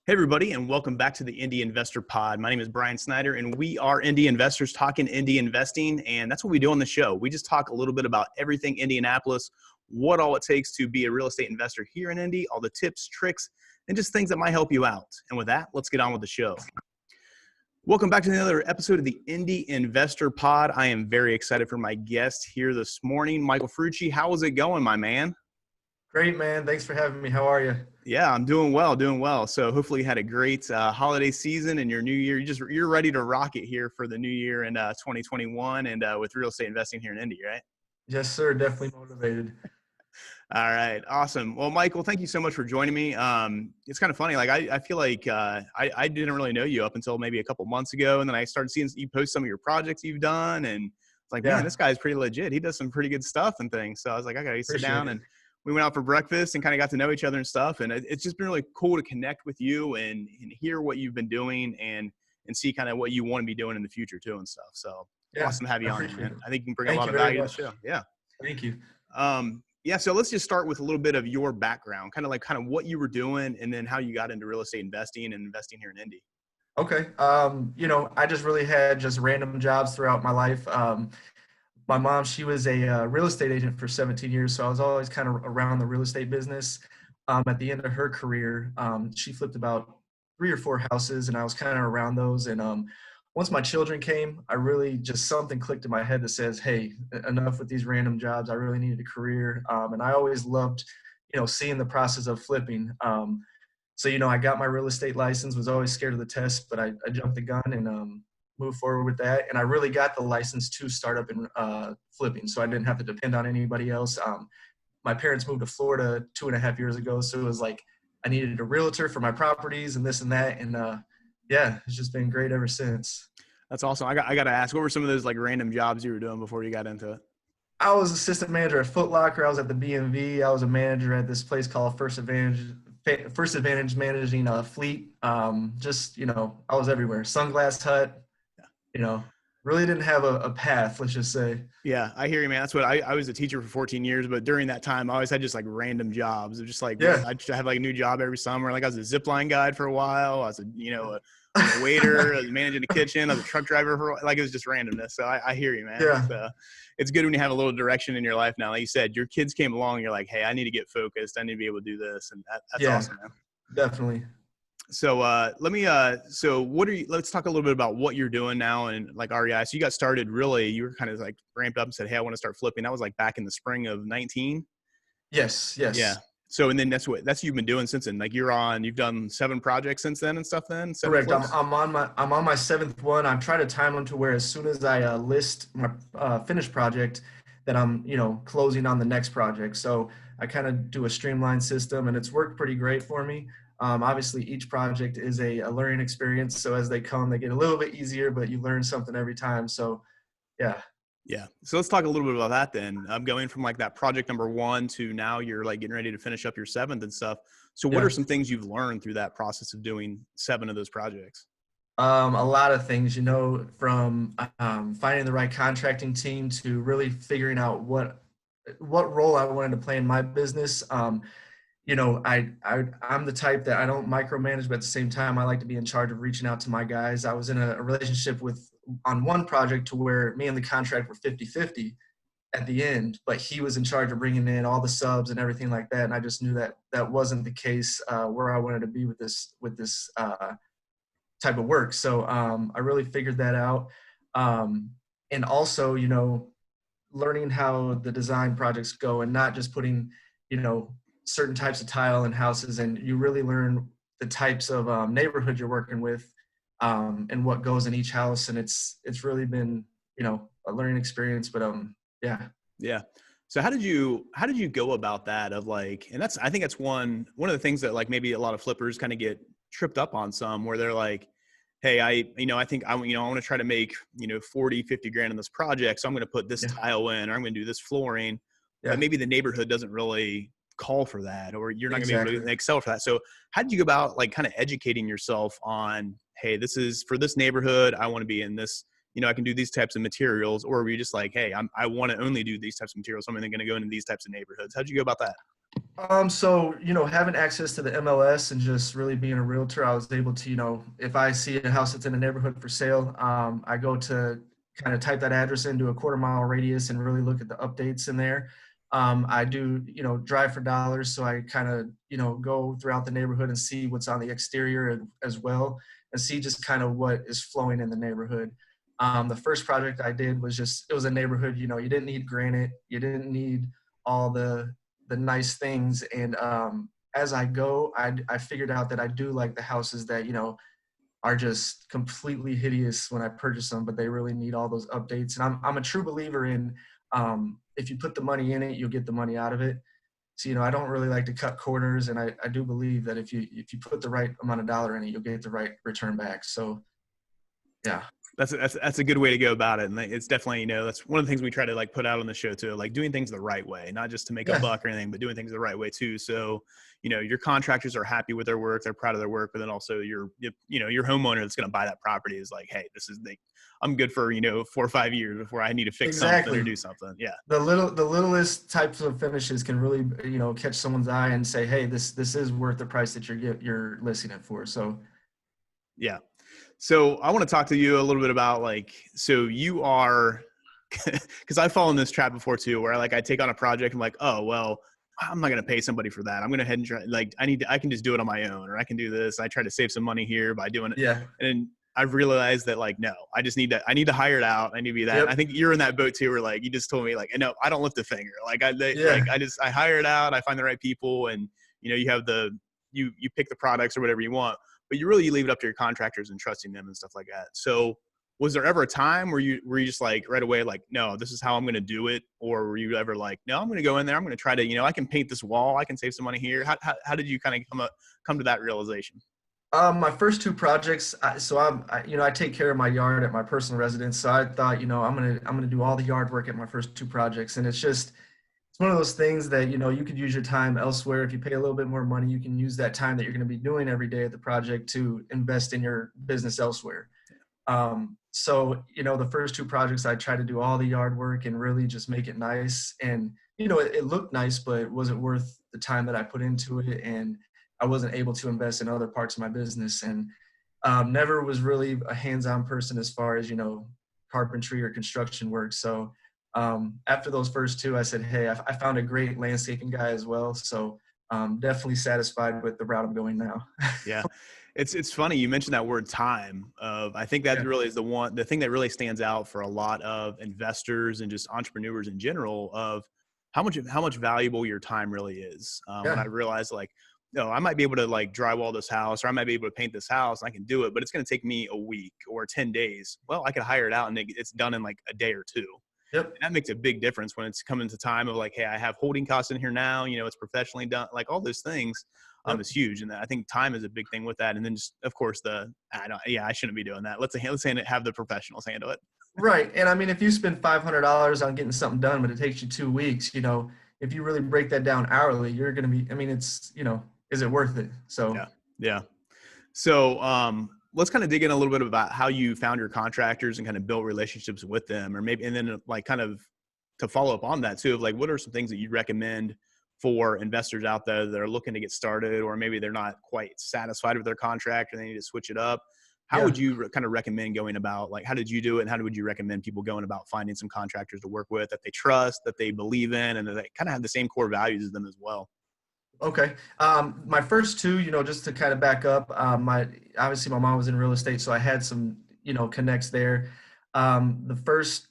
Hey, everybody, and welcome back to the Indy Investor Pod. My name is Brian Snyder, and we are Indy Investors talking Indy investing, and that's what we do on the show. We just talk a little bit about everything Indianapolis, what all it takes to be a real estate investor here in Indy, all the tips, tricks, and just things that might help you out. And with that, let's get on with the show. Welcome back to another episode of the Indy Investor Pod. I am very excited for my guest here this morning, Michael Frucci. How is it going, my man? Great, man. Thanks for having me. How are you? Yeah, I'm doing well. So hopefully you had a great holiday season and your new year. You're ready to rock it here for the new year in 2021 and with real estate investing here in Indy, right? Yes, sir. Definitely motivated. All right, awesome. Well, Michael, thank you so much for joining me. It's kind of funny. Like I feel like I didn't really know you up until maybe a couple months ago, and then I started seeing you post some of your projects you've done, and it's like, man, this guy's pretty legit. He does some pretty good stuff and things. So I was like, I gotta sit down and we went out for breakfast and kind of got to know each other and stuff. And it's just been really cool to connect with you and hear what you've been doing and see kind of what you want to be doing in the future too and stuff. So awesome to have you on, man. I think you can bring a lot of value to the show. Yeah. Thank you. Yeah. So let's just start with a little bit of your background, kind of what you were doing and then how you got into real estate investing and investing here in Indy. Okay. I just really had just random jobs throughout my life. My mom, she was a real estate agent for 17 years, so I was always kind of around the real estate business. At the end of her career, she flipped about 3 or 4 houses, and I was kind of around those. And once my children came, I really just something clicked in my head that says, hey, enough with these random jobs. I really needed a career. And I always loved, seeing the process of flipping. So, I got my real estate license, was always scared of the test, but I jumped the gun and move forward with that. And I really got the license to start up in flipping. So I didn't have to depend on anybody else. My parents moved to Florida 2.5 years ago. So it was like, I needed a realtor for my properties and this and that. And it's just been great ever since. That's awesome. I got to ask, what were some of those like random jobs you were doing before you got into it? I was assistant manager at Foot Locker. I was at the BMV. I was a manager at this place called First Advantage managing a fleet. I was everywhere. Sunglass Hut. Really didn't have a path, let's just say. Yeah, I hear you, man. That's what I was a teacher for 14 years, but during that time, I always had just like random jobs. It was just like, I'd have like a new job every summer. Like I was a zipline guide for a while. I was a waiter, I was managing the kitchen. I was a truck driver for like, it was just randomness. So I hear you, man. Yeah. It's good when you have a little direction in your life now. Like you said, your kids came along. You're like, hey, I need to get focused. I need to be able to do this. And that's awesome, man. Definitely. So let's talk a little bit about what you're doing now and like REI. So you got started really, you were kind of like ramped up and said, hey, I want to start flipping. That was like back in the spring of 19. Yes. Yeah. So, and then that's what you've been doing since then. Like you've done 7 projects since then and stuff then? Correct. I'm on my 7th one. I'm trying to time them to where as soon as I list my finished project that I'm, closing on the next project. So I kind of do a streamlined system and it's worked pretty great for me. Obviously each project is a learning experience. So as they come, they get a little bit easier, but you learn something every time. So yeah. Yeah. So let's talk a little bit about that then. I'm going from like that project number 1 to now you're like getting ready to finish up your 7th and stuff. So what are some things you've learned through that process of doing 7 of those projects? A lot of things, from finding the right contracting team to really figuring out what role I wanted to play in my business. I'm the type that I don't micromanage, but at the same time, I like to be in charge of reaching out to my guys. I was in a relationship on one project to where me and the contract were 50-50 at the end, but he was in charge of bringing in all the subs and everything like that. And I just knew that that wasn't the case where I wanted to be with this type of work. So I really figured that out. And also, learning how the design projects go and not just putting, certain types of tile in houses, and you really learn the types of neighborhood you're working with and what goes in each house. And it's really been, a learning experience, but yeah. Yeah. So how did you go about that of like, and I think that's one of the things that like maybe a lot of flippers kind of get tripped up on some where they're like, hey, I think I want to try to make, 40, 50 grand in this project. So I'm going to put this tile in, or I'm going to do this flooring, but maybe the neighborhood doesn't really call for that, or you're not going to be able to excel for that. So how did you go about like kind of educating yourself on, hey, this is for this neighborhood. I want to be in this, I can do these types of materials, or were you just like, hey, I want to only do these types of materials. So I'm only going to go into these types of neighborhoods. How'd you go about that? So, having access to the MLS and just really being a realtor, I was able to, if I see a house that's in a neighborhood for sale, I go to kind of type that address into a quarter-mile radius and really look at the updates in there. I do, drive for dollars. So I kind of, go throughout the neighborhood and see what's on the exterior as well, and see just kind of what is flowing in the neighborhood. The first project I did was it was a neighborhood, you didn't need granite, you didn't need all the nice things. And as I go, I figured out that I do like the houses that, are just completely hideous when I purchase them, but they really need all those updates. And I'm a true believer in, if you put the money in it, you'll get the money out of it. So, I don't really like to cut corners. And I do believe that if you put the right amount of dollar in it, you'll get the right return back. So, yeah. That's a good way to go about it. And it's definitely, that's one of the things we try to like put out on the show too, like doing things the right way, not just to make a Yeah, buck or anything, but doing things the right way too. So, your contractors are happy with their work. They're proud of their work, but then also your homeowner that's going to buy that property is like, hey, I'm good for, 4 or 5 years before I need to fix something or exactly. do something. Yeah. The littlest types of finishes can really, catch someone's eye and say, hey, this is worth the price that you're listing it for. So Yeah. So I want to talk to you a little bit about so you are, because I've fallen in this trap before too, where I take on a project. I'm like, oh, well, I'm not going to pay somebody for that. I'm going to head and try, I can just do it on my own, or I can do this. I try to save some money here by doing it. yeah, And I've realized that no, I need to hire it out. I need to be that. And I yep, think you're in that boat too, where you just told me no, I don't lift a finger. yeah, I hire it out. I find the right people, and you have you pick the products or whatever you want, but you leave it up to your contractors and trusting them and stuff like that. So was there ever a time where you just right away, no, this is how I'm going to do it? Or were you ever no, I'm going to go in there, I'm going to try to, I can paint this wall, I can save some money here. How did you kind of come to that realization? My first two projects, I take care of my yard at my personal residence. So I thought, I'm gonna do all the yard work at my first two projects, and it's one of those things that you could use your time elsewhere. If you pay a little bit more money, you can use that time that you're going to be doing every day at the project to invest in your business elsewhere. So, the first two projects, I tried to do all the yard work and really just make it nice. And, it looked nice, but was it worth the time that I put into it? And I wasn't able to invest in other parts of my business. And never was really a hands-on person as far as, carpentry or construction work. So after those first two, I said, hey, I found a great landscaping guy as well. So definitely satisfied with the route I'm going now. Yeah. It's funny. You mentioned that word time I think that Yeah. really is the thing that really stands out for a lot of investors and just entrepreneurs in general of how much valuable your time really is. When I Yeah. realized no, I might be able to drywall this house, or I might be able to paint this house. And I can do it, but it's going to take me a week or 10 days. Well, I could hire it out and it's done in a day or two. Yep. That makes a big difference when it's coming to time of hey, I have holding costs in here now, it's professionally done. All those things Yep. is huge. And I think time is a big thing with that. And then just, of course, I shouldn't be doing that. Let's have the professionals handle it. Right. And I mean, if you spend $500 on getting something done, but it takes you 2 weeks, if you really break that down hourly, you're going to be, I mean, is it worth it? So, Yeah. Yeah. So let's kind of dig in a little bit about how you found your contractors and kind of built relationships with them, or maybe, and then kind of to follow up on that too, of what are some things that you recommend for investors out there that are looking to get started, or maybe they're not quite satisfied with their contract and they need to switch it up? How yeah. would you kind of recommend going about, how did you do it? And how would you recommend people going about finding some contractors to work with that they trust, that they believe in, and that they kind of have the same core values as them as well? Okay. My first two, just to kind of back up, obviously my mom was in real estate, so I had some, connects there. The first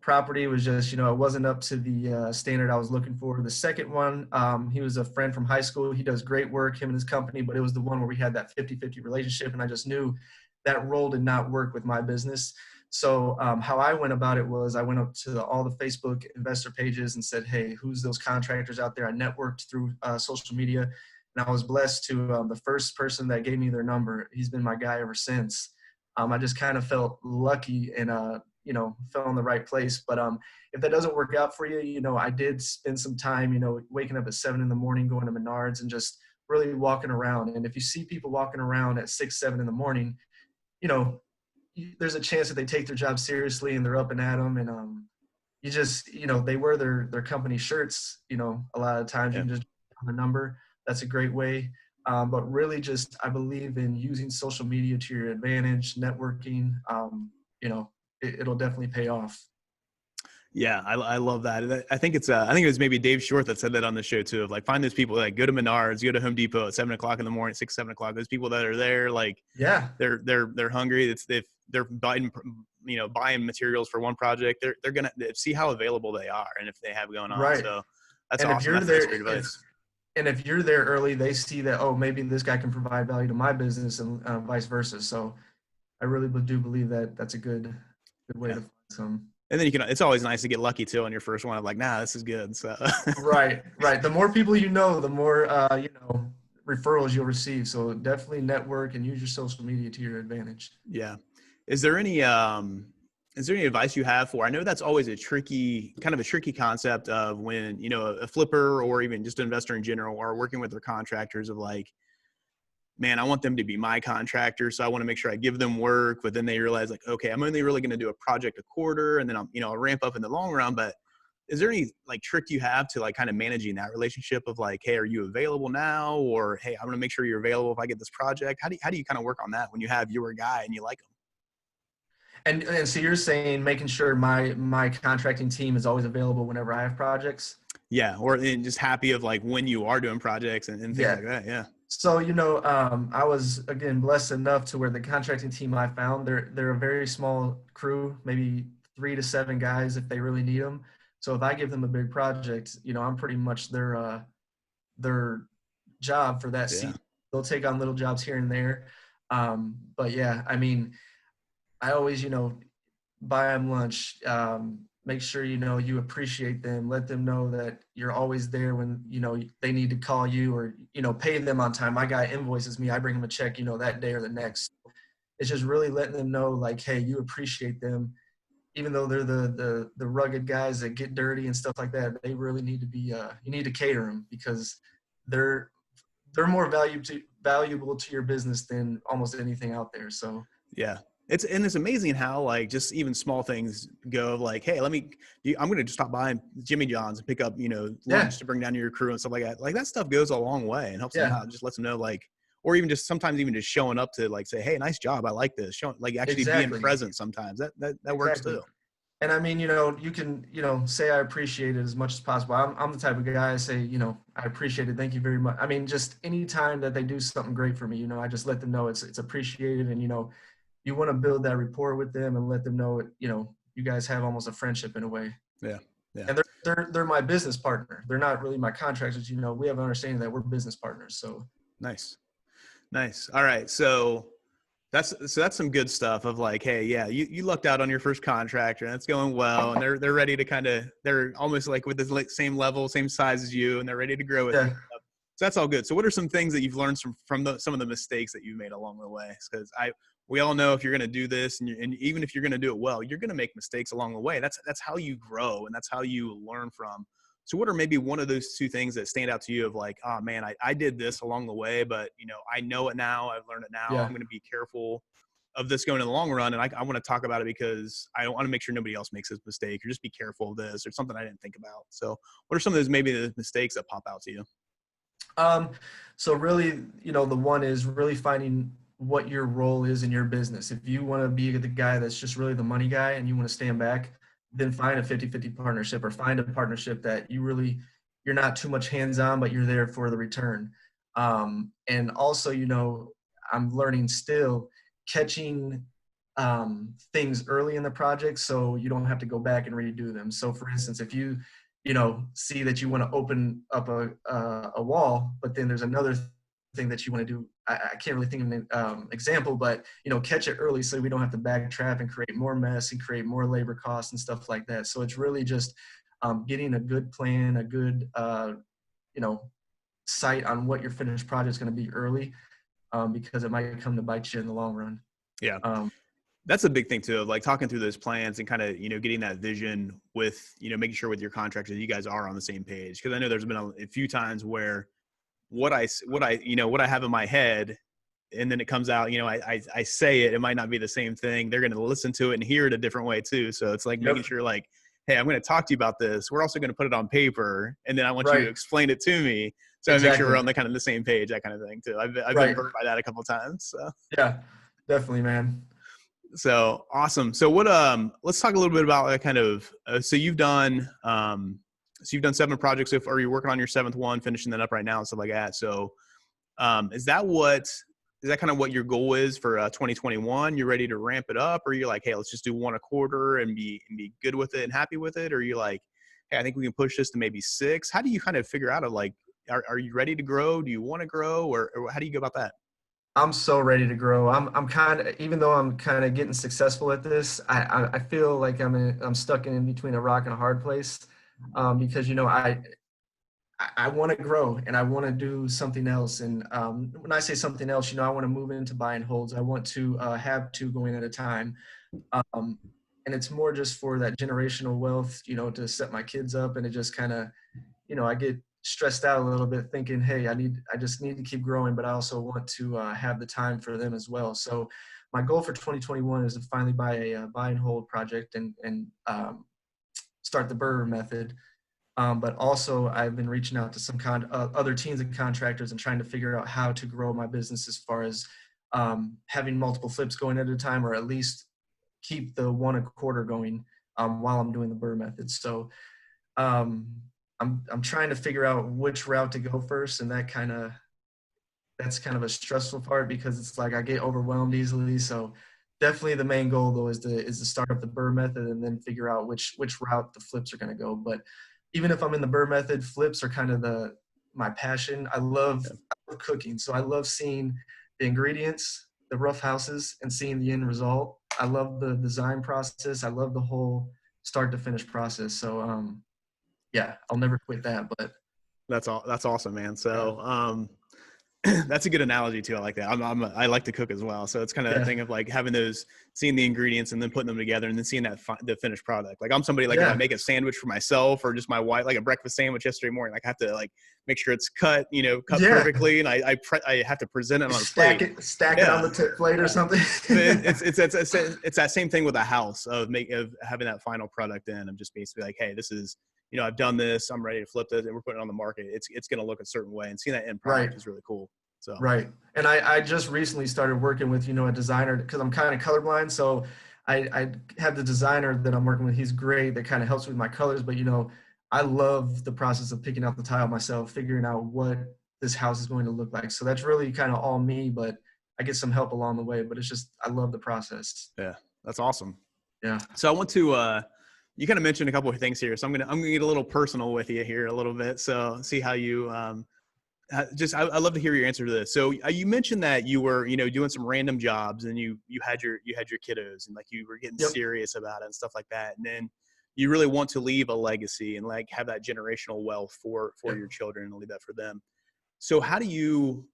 property was just, it wasn't up to the standard I was looking for. The second one, he was a friend from high school. He does great work, him and his company, but it was the one where we had that 50-50 relationship, and I just knew that role did not work with my business. So how I went about it was I went up to all the Facebook investor pages and said, hey, who's those contractors out there? I networked through social media, and I was blessed to the first person that gave me their number. He's been my guy ever since. I just kind of felt lucky and, fell in the right place. But if that doesn't work out for you, I did spend some time, waking up at 7 a.m, going to Menards and just really walking around. And if you see people walking around at 6, 7 a.m, you know, there's a chance that they take their job seriously and they're up and at them. And you just, they wear their company shirts, a lot of times you Yeah. can just on the number, that's a great way. But really just, I believe in using social media to your advantage, networking, you know, it'll definitely pay off. Yeah, I love that. I think I think it was maybe Dave Short that said that on the show too. Of like, find those people, like go to Menards, go to Home Depot at 7 o'clock in the morning, 6, 7 o'clock. Those people that are there, like Yeah. they're hungry. It's if they're buying, buying materials for one project, they're gonna see how available they are and if they have going on. Right. So that's And if awesome. you're That's there, great advice. if you're there early, they see that, oh, maybe this guy can provide value to my business, and vice versa. So I really do believe that that's a good way Yeah. to find some. And then it's always nice to get lucky too on your first one. I'm like, nah, this is good. So Right, right. The more people you know, the more referrals you'll receive. So definitely network and use your social media to your advantage. yeah. Is there any advice you have for, I know that's always a tricky concept of when, a flipper or even just an investor in general are working with their contractors of like, man, I want them to be my contractor. So I want to make sure I give them work, but then they realize like, okay, I'm only really going to do a project a quarter and then I'll ramp up in the long run. But is there any like trick you have to like kind of managing that relationship of like, hey, are you available now? Or, hey, I'm going to make sure you're available if I get this project. How do you kind of work on that when you have your guy and you like him? And so you're saying making sure my contracting team is always available whenever I have projects? Yeah. Or and just happy of like when you are doing projects and things Yeah. like that. Yeah. So, I was, again, blessed enough to where the contracting team I found, they're a very small crew, maybe 3 to 7 guys if they really need them. So if I give them a big project, I'm pretty much their job for that Yeah. season. They'll take on little jobs here and there. But yeah, I mean, I always, buy them lunch, make sure, you appreciate them, let them know that you're always there when, they need to call you or, pay them on time. My guy invoices me, I bring him a check, that day or the next. It's just really letting them know like, hey, you appreciate them, even though they're the rugged guys that get dirty and stuff like that. They really need to be, you need to cater them because they're more valuable to your business than almost anything out there. So Yeah. It's amazing how like just even small things go of like, hey, I'm going to just stop by Jimmy John's and pick up, yeah, lunch to bring down to your crew and stuff like that. Like that stuff goes a long way and helps them yeah, out. Just lets them know like, or even just sometimes even just showing up to like say, hey, nice job. I like this. Showing like actually being exactly. present sometimes that works Exactly. too. And I mean, you can, say I appreciate it as much as possible. I'm the type of guy I say, I appreciate it. Thank you very much. I mean, just any time that they do something great for me, I just let them know it's appreciated. And, you want to build that rapport with them and let them know, you guys have almost a friendship in a way. Yeah. Yeah. And they're my business partner. They're not really my contractors. We have an understanding that we're business partners. So Nice. Nice. All right. So that's some good stuff of like, hey, yeah, you lucked out on your first contract and it's going well. And they're ready to they're almost like with the same level, same size as you, and they're ready to grow with you. yeah, So that's all good. So what are some things that you've learned from some of the mistakes that you've made along the way? Because we all know if you're going to do this and even if you're going to do it well, you're going to make mistakes along the way. That's how you grow and that's how you learn from. So what are maybe one of those two things that stand out to you of like, oh man, I did this along the way, but I know it now. I've learned it now. yeah. I'm going to be careful of this going in the long run. And I want to talk about it because I want to make sure nobody else makes this mistake or just be careful of this or something I didn't think about. So what are some of those, maybe the mistakes that pop out to you? So really, the one is really finding what your role is in your business. If you want to be the guy that's just really the money guy and you want to stand back, then find a 50-50 partnership or find a partnership that you're not too much hands-on, but you're there for the return. And also, I'm learning still catching things early in the project so you don't have to go back and redo them. So for instance, if you see that you want to open up a wall, but then there's another thing that you want to do. I can't really think of an example, but catch it early so we don't have to backtrack and create more mess and create more labor costs and stuff like that. So it's really just getting a good plan, a good sight on what your finished project is going to be early, because it might come to bite you in the long run. Yeah. Um, That's a big thing too, of like talking through those plans and kind of, getting that vision with, making sure with your contractors, you guys are on the same page. Cause I know there's been a few times where what I have in my head and then it comes out, I say it might not be the same thing. They're going to listen to it and hear it a different way too. So it's like making sure like, hey, I'm going to talk to you about this. We're also going to put it on paper and then I want you to right. explain it to me. So I make sure we're Exactly. on the kind of the same page, that kind of thing too. I've been Right. burnt by that a couple of times. So. Yeah, definitely, man. So awesome. So what, let's talk a little bit about like kind of, so you've done 7 projects so far, or you're working on your 7th one, finishing that up right now and stuff like that. So, is that kind of what your goal is for 2021? You're ready to ramp it up, or you're like, hey, let's just do 1 a quarter and be good with it and happy with it? Or you're like, hey, I think we can push this to maybe 6. How do you kind of figure out like, are you ready to grow? Do you want to grow, or how do you go about that? I'm so ready to grow. I'm kind of, even though I'm kind of getting successful at this, I feel like I'm stuck in between a rock and a hard place, because I want to grow and I want to do something else. And when I say something else, I want to move into buy and holds. I want to have 2 going at a time. Um, and it's more just for that generational wealth, to set my kids up. And it just kind of, I get stressed out a little bit thinking, hey, I just need to keep growing, but I also want to have the time for them as well. So my goal for 2021 is to finally buy a buy and hold project and start the Burr method. But also I've been reaching out to some other teams and contractors and trying to figure out how to grow my business as far as having multiple flips going at a time, or at least keep the 1 a quarter going while I'm doing the Burr method. So um, I'm trying to figure out which route to go first, and that's kind of a stressful part because it's like I get overwhelmed easily. So definitely the main goal though is to start up the Burr method and then figure out which route the flips are going to go. But even if I'm in the Burr method, flips are kind of my passion. I love cooking, so I love seeing the ingredients, the rough houses, and seeing the end result. I love the design process. I love the whole start to finish process. So yeah, I'll never quit that. But That's all. That's awesome, man. yeah, So, that's a good analogy too. I like that. I like to cook as well. So it's kind of that yeah, thing of like having seeing the ingredients and then putting them together and then seeing the finished product. Like I'm somebody, like if I yeah, make a sandwich for myself or just my wife, like a breakfast sandwich yesterday morning, like I have to like make sure it's cut yeah. perfectly. And I have to present it on a Stack plate. it on Yeah. the tip plate or Yeah. something. But it's that same thing with a house of having that final product in. I'm just basically like, hey, this is, I've done this. I'm ready to flip this, and we're putting it on the market. It's going to look a certain way, and seeing that end Right. product is really cool. So Right. And I just recently started working with, a designer because I'm kind of colorblind. So I have the designer that I'm working with. He's great. That kind of helps with my colors. But, I love the process of picking out the tile myself, figuring out what this house is going to look like. So that's really kind of all me, but I get some help along the way. But it's just, I love the process. yeah, that's awesome. Yeah. So I want to you kind of mentioned a couple of things here, so I'm gonna get a little personal with you here a little bit. So see how you I'd love to hear your answer to this. So you mentioned that you were, doing some random jobs and you had your kiddos and like you were getting Yep. serious about it and stuff like that. And then you really want to leave a legacy and like have that generational wealth for Yep. your children and leave that for them. So how do you,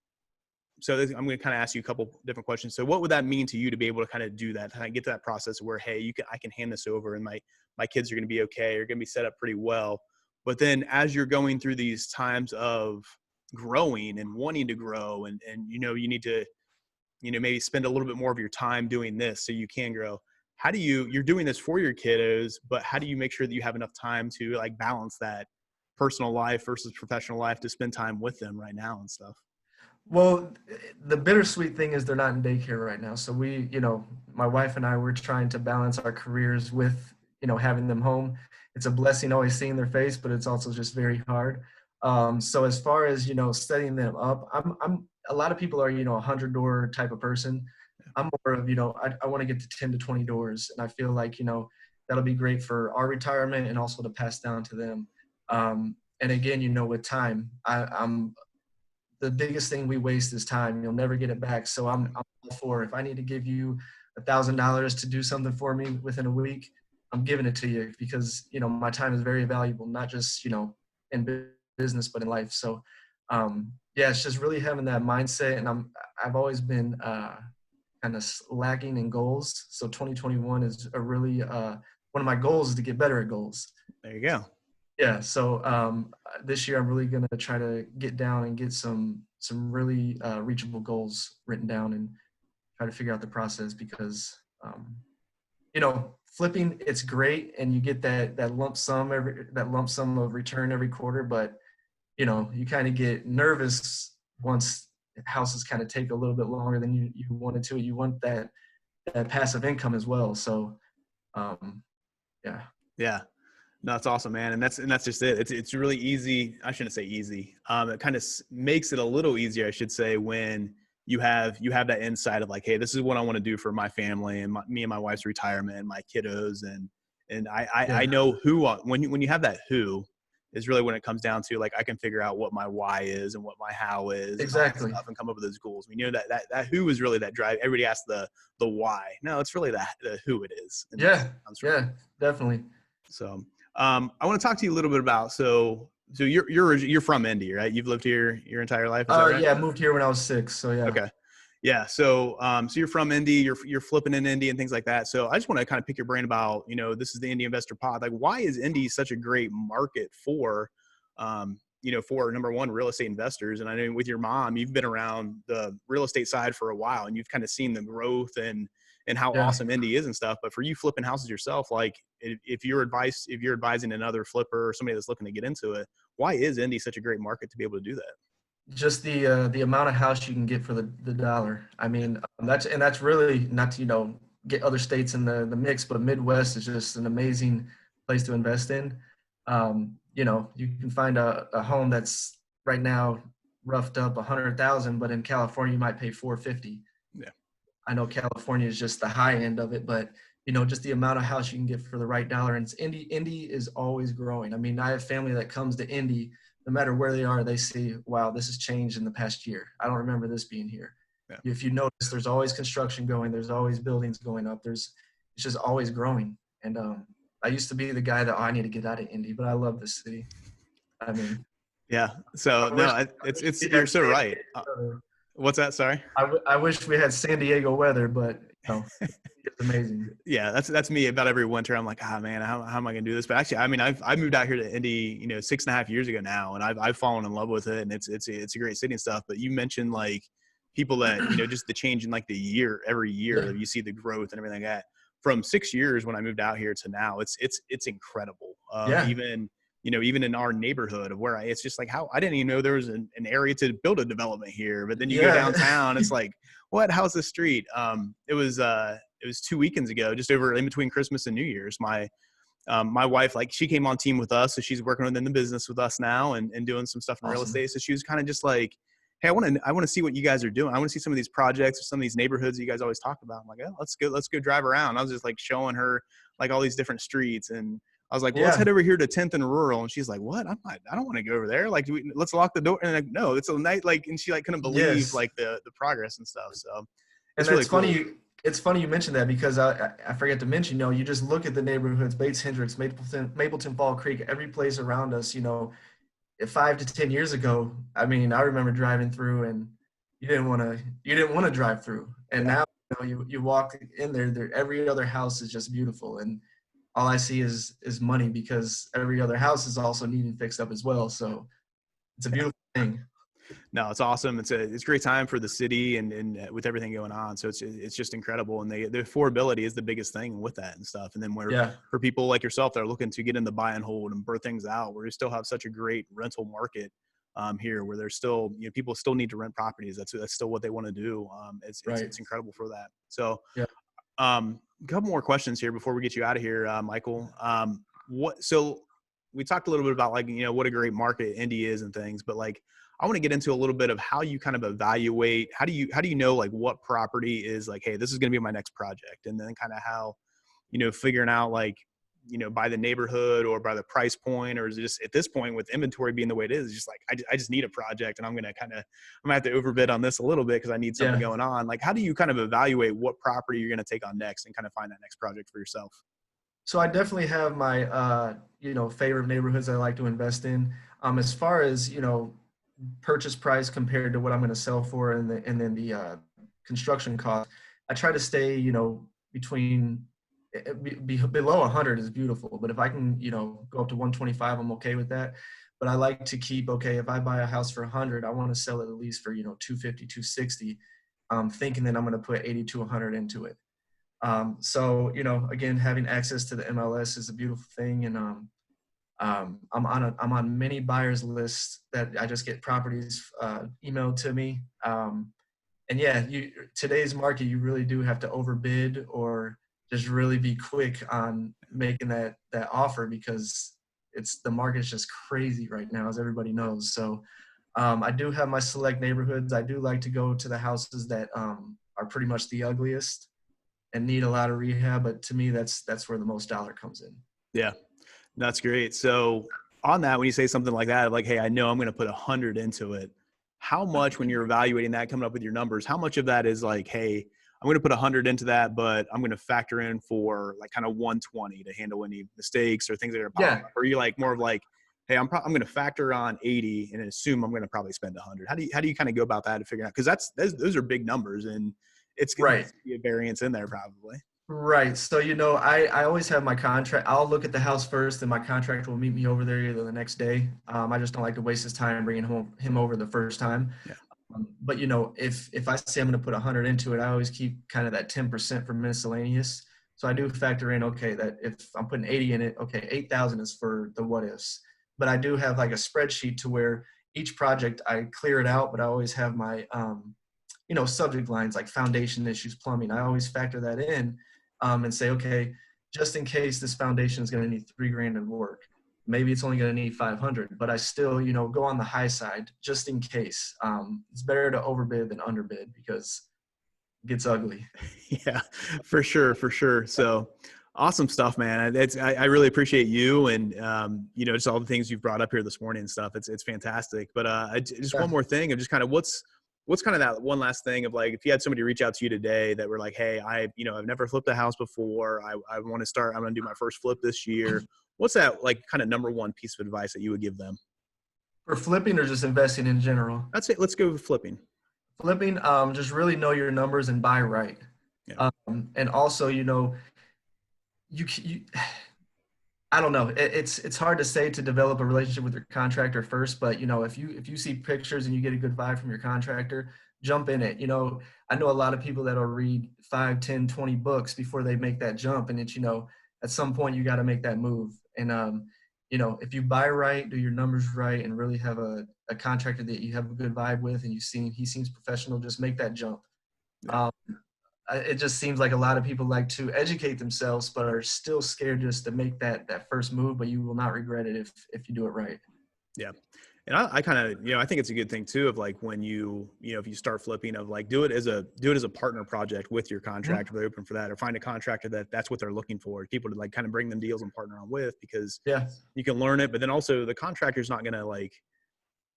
I'm going to kind of ask you a couple different questions. So what would that mean to you to be able to kind of do that, kind of get to that process where, hey, I can hand this over and my kids are going to be okay. You're going to be set up pretty well. But then as you're going through these times of growing and wanting to grow and you need to, maybe spend a little bit more of your time doing this so you can grow. How do you're doing this for your kiddos, but how do you make sure that you have enough time to like balance that personal life versus professional life to spend time with them right now and stuff? Well, the bittersweet thing is they're not in daycare right now. So my wife and I, we're trying to balance our careers with, having them home. It's a blessing always seeing their face, but it's also just very hard. So as far as, setting them up, I'm a lot of people are, a 100 door type of person. I'm more of, I want to get to 10 to 20 doors. And I feel like, that'll be great for our retirement and also to pass down to them. And again, with time, I'm the biggest thing we waste is time. You'll never get it back. So I'm all for, if I need to give you $1,000 to do something for me within a week, I'm giving it to you because, my time is very valuable, not just, in business, but in life. So, yeah, it's just really having that mindset. And I've always been kind of lacking in goals. So 2021 is a really, one of my goals is to get better at goals. There you go. Yeah, so this year I'm really gonna try to get down and get some really reachable goals written down and try to figure out the process because flipping, it's great and you get that lump sum of return every quarter, but you kind of get nervous once houses kind of take a little bit longer than you wanted to. You want that passive income as well. So, um, yeah. Yeah. No, that's awesome, man. And that's just it. It's really easy. I shouldn't say easy. It kind of makes it a little easier, I should say, when you have that insight of like, hey, this is what I want to do for my family and me and my wife's retirement and my kiddos, and I Yeah, know who when you have that who is really when it comes down to like I can figure out what my why is and what my how is and all that exactly. stuff and come up with those goals. We know that who is really that drive. Everybody asks the why. No, it's really the who it is, and that's Yeah, where it comes from. yeah, definitely. So I want to talk to you a little bit about so you're from Indy, right? You've lived here your entire life, is that right? Yeah, I moved here when I was 6. So yeah. Okay. Yeah. So you're from Indy, you're flipping in Indy and things like that. So I just want to kind of pick your brain about, this is the Indy Investor Pod. Like, why is Indy such a great market for, for number one, real estate investors? And I know with your mom, you've been around the real estate side for a while and you've kind of seen the growth and how Yeah. awesome Indy is and stuff. But for you flipping houses yourself, like if you're advising another flipper or somebody that's looking to get into it, why is Indy such a great market to be able to do that? Just the amount of house you can get for the dollar. I mean, that's really not to, get other states in the mix, but Midwest is just an amazing place to invest in. You can find a home that's right now roughed up 100,000, but in California you might pay 450. Yeah. I know California is just the high end of it, but just the amount of house you can get for the right dollar. And Indy is always growing. I mean, I have family that comes to Indy, no matter where they are, they see, wow, this has changed in the past year. I don't remember this being here. Yeah. If you notice, there's always construction going, there's always buildings going up. It's just always growing. And I used to be the guy that, oh, I need to get out of Indy, but I love this city. I mean, Yeah. So I no, wish, it's we you're had so San right. Diego. What's that? Sorry. I wish we had San Diego weather, but it's amazing. Yeah, that's me about every winter. I'm like, man, how am I gonna do this? But actually, I mean, I moved out here to Indy, 6.5 years ago now, and I've fallen in love with it, and it's a great city and stuff. But you mentioned like people that just the change in like the year every year Yeah, that you see the growth and everything like that. From 6 years when I moved out here to now, it's incredible. yeah, Even in our neighborhood of where it's just like how I didn't even know there was an area to build a development here. But then you go yeah. downtown, it's like, what? How's the street? It was 2 weekends ago, just over in between Christmas and New Year's. My wife, like she came on team with us. So she's working within the business with us now and doing some stuff in real Awesome. estate. So she was kind of just like, hey, I want to see what you guys are doing. I want to see some of these projects or some of these neighborhoods that you guys always talk about. I'm like, oh, let's go drive around. I was just like showing her like all these different streets. And I was like, well, let's Yeah, head over here to 10th and Rural. And she's like, what? I don't want to go over there. Like, let's lock the door. And like, no, it's a night. Like, and she like couldn't believe yes. like the progress and stuff. So And it's really that's cool. funny. It's funny you mentioned that because I forget to mention, you just look at the neighborhoods, Bates Hendricks, Mapleton Fall Creek, every place around us, 5 to 10 years ago. I mean, I remember driving through and you didn't want to drive through. And Yeah. now, you walk in there, every other house is just beautiful. And all I see is money because every other house is also needing fixed up as well. So it's a Yeah. beautiful thing. No, it's awesome. It's a great time for the city and with everything going on. So it's just incredible. And the affordability is the biggest thing with that and stuff. And then Yeah, for people like yourself that are looking to get in the buy and hold and birth things out, where you still have such a great rental market here, where there's still people still need to rent properties. That's still what they want to do. right. It's incredible for that. So Yeah. a couple more questions here before we get you out of here, Michael. So we talked a little bit about like, what a great market Indy is and things, but like, I want to get into a little bit of how you kind of evaluate, how do you know like what property is like, hey, this is going to be my next project. And then kind of how, figuring out like, by the neighborhood or by the price point, or is it just at this point with inventory being the way it is, just like, I just need a project and I'm going to have to overbid on this a little bit because I need something Yeah. going on. Like, how do you kind of evaluate what property you're going to take on next and kind of find that next project for yourself? So I definitely have my favorite neighborhoods I like to invest in. As far as purchase price compared to what I'm going to sell for, and then the construction cost, I try to stay between below 100 is beautiful, but if I can go up to 125, I'm okay with that. But I like to keep, okay, if I buy a house for 100, I want to sell it at least for 250, 260, thinking that I'm going to put 80 to 100 into it. So, again, having access to the MLS is a beautiful thing. And I'm on many buyers lists that I just get properties emailed to me. And yeah, today's market, you really do have to overbid or just really be quick on making that offer, because the market's just crazy right now, as everybody knows. So I do have my select neighborhoods. I do like to go to the houses that are pretty much the ugliest and need a lot of rehab. But to me, that's where the most dollar comes in. Yeah, that's great. So on that, when you say something like that, like, hey, I know I'm going to put 100 into it. How much, when you're evaluating that, coming up with your numbers, how much of that is like, hey, I'm going to put 100 into that, but I'm going to factor in for like kind of 120 to handle any mistakes or things that are popping Yeah, up? Or are you like more of like, hey, I'm going to factor on 80 and assume I'm going to probably spend 100? How do you kind of go about that to figure out? Because those are big numbers, and it's going to right. be a variance in there probably. Right. So, I always have my contract. I'll look at the house first, and my contractor will meet me over there either the next day. I just don't like to waste his time bringing him over the first time. Yeah. But if I say I'm going to put 100 into it, I always keep kind of that 10% for miscellaneous. So I do factor in, okay, that if I'm putting 80 in it, okay, 8,000 is for the what ifs. But I do have like a spreadsheet to where each project I clear it out, but I always have my subject lines like foundation issues, plumbing. I always factor that in, and say, okay, just in case this foundation is going to need $3,000 of work, maybe it's only going to need 500, but I still, go on the high side just in case. It's better to overbid than underbid, because it gets ugly. Yeah, for sure, for sure. So awesome stuff, man. I really appreciate you and just all the things you've brought up here this morning and stuff. It's fantastic. But just Yeah. one more thing of just kind of what's kind of that one last thing of like, if you had somebody reach out to you today that were like, hey, I've never flipped a house before. I want to start. I'm going to do my first flip this year. What's that like kind of number one piece of advice that you would give them? For flipping or just investing in general? That's it. Let's go with flipping. Flipping, just really know your numbers and buy right. Yeah. And also, you I don't know. It's hard to say to develop a relationship with your contractor first, but if you see pictures and you get a good vibe from your contractor, jump in it. I know a lot of people that'll read 5, 10, 20 books before they make that jump, and it's at some point you got to make that move. And if you buy right, do your numbers right, and really have a contractor that you have a good vibe with, and he seems professional, just make that jump. Yeah. Um, it just seems like a lot of people like to educate themselves, but are still scared just to make that first move. But you will not regret it if you do it right. Yeah. And I kind of, I think it's a good thing too, of like when if you start flipping, of like, do it as a partner project with your contractor. Mhm. They're open for that, or find a contractor that's what they're looking for, people to like kind of bring them deals and partner on with, because Yeah, you can learn it. But then also the contractor's not going to like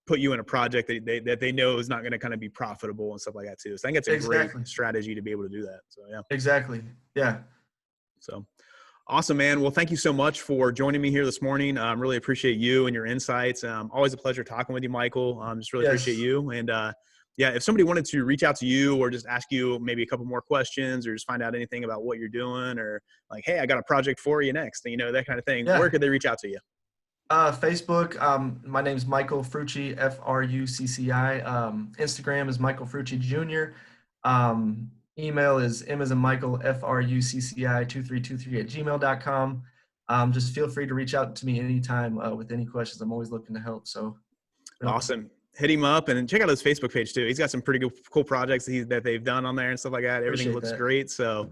put you in a project that they know is not going to kind of be profitable and stuff like that too. So I think it's a great exactly, strategy to be able to do that. So, yeah. exactly. Yeah, So awesome, man. Well, thank you so much for joining me here this morning. Really appreciate you and your insights. Always a pleasure talking with you, Michael. Just really appreciate yes, you. And yeah, if somebody wanted to reach out to you or just ask you maybe a couple more questions or just find out anything about what you're doing, or like, hey, I got a project for you next, that kind of thing, where yeah. could they reach out to you? Facebook. My name's Michael Frucci, Frucci. Instagram is Michael Frucci Jr. Email is M as in Michael, Frucci 2323 at gmail.com. Just feel free to reach out to me anytime with any questions. I'm always looking to help. So, yep, Awesome. Hit him up and check out his Facebook page too. He's got some pretty cool projects that they've done on there and stuff like that. Everything appreciate looks that. great. So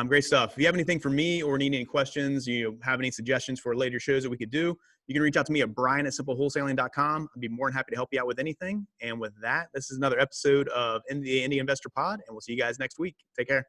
great stuff. If you have anything for me or need any questions, you have any suggestions for later shows that we could do, you can reach out to me at brian@simplewholesaling.com. I'd be more than happy to help you out with anything. And with that, this is another episode of the Indy Investor Pod, and we'll see you guys next week. Take care.